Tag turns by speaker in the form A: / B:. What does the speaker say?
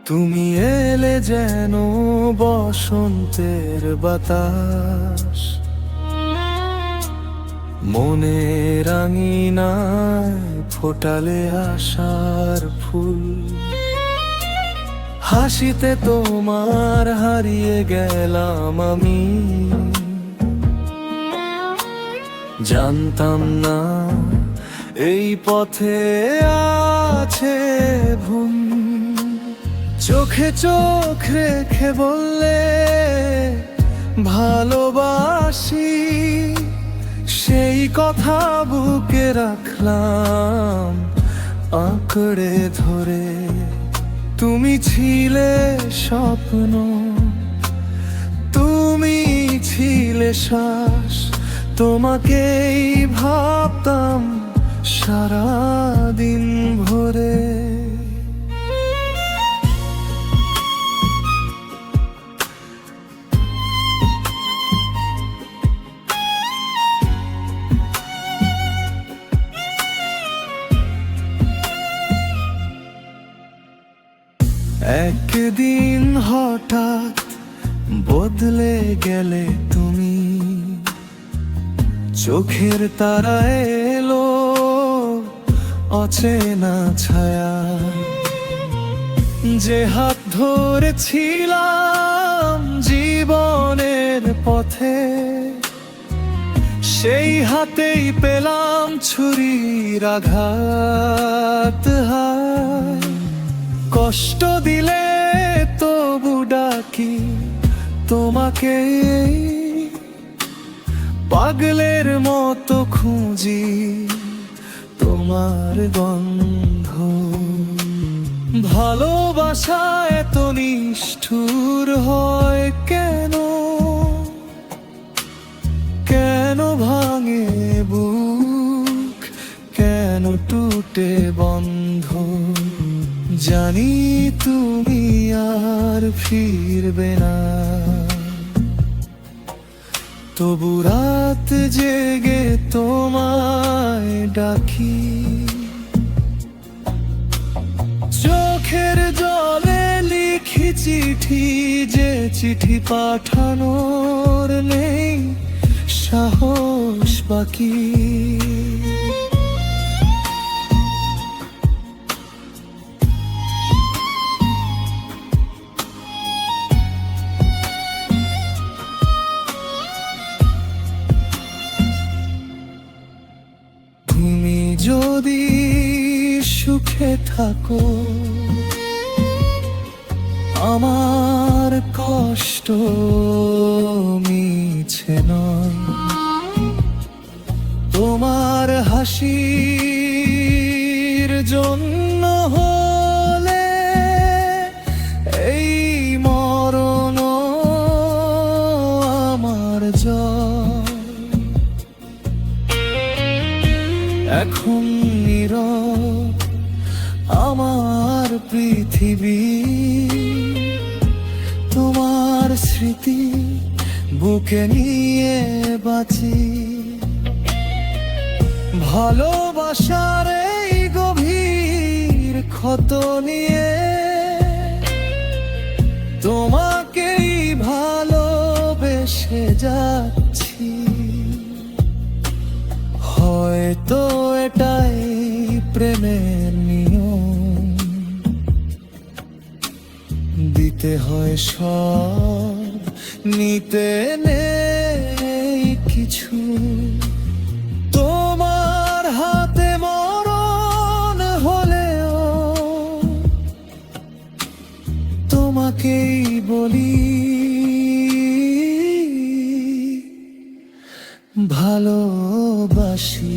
A: তুমি এলে যেন বসন্তের বাতাস, মনের আঙিনায় ফোটালে আশার ফুল। হাসিতে তোমার হারিয়ে গেলাম আমি, জানতাম না এই পথে আছে ভুল। চোখে চোখ রেখে বললে ভালোবাসি, সেই কথা বুকে রাখলাম আঁকড়ে ধরে। তুমি ছিলে স্বপ্ন, তুমি ছিলে শ্বাস, তোমাকেই ভাবতাম সারাদিন ভরে। একদিন হঠাৎ বদলে গেলে তুমি, চোখের তারা এলো অচেনা ছায়া। যে হাত ধরেছিলাম জীবনের পথে, সেই হাতেই পেলাম ছুরির আঘাত। হায় কষ্ট দিলে তবু ডাকি তোমাকে, পাগলের মতো খুঁজি তোমার গন্ধ। ভালোবাসা এত নিষ্ঠুর হয় কেন, কেন ভাঙে বুক, কেন টুটে বন্ধ। জানি তুমি আর ফিরবে না, তবু রাত জেগে তোমায় ডাকি। চোখের জলে লিখি চিঠি, যে চিঠি পাঠানোর নেই সাহস বাকি। তুমি যদি সুখে থাকো, আমার কষ্ট মিছে নয়। তোমার হাসির জন্য হলে এই মরণ আমার জয়। এখন নীরব আমার পৃথিবী, তোমার স্মৃতি বুকে নিয়ে বাঁচি। ভালোবাসার এই গভীর ক্ষত নিয়ে তোমাকেই ভালোবেসে যাচ্ছি। হয়তো এটাই প্রেমের নিয়ম, দিতে হয় সব, নিতে নেই কিছু। তোমার হাতে মরণ হলেও তোমাকেই বলি ভালোবাসি।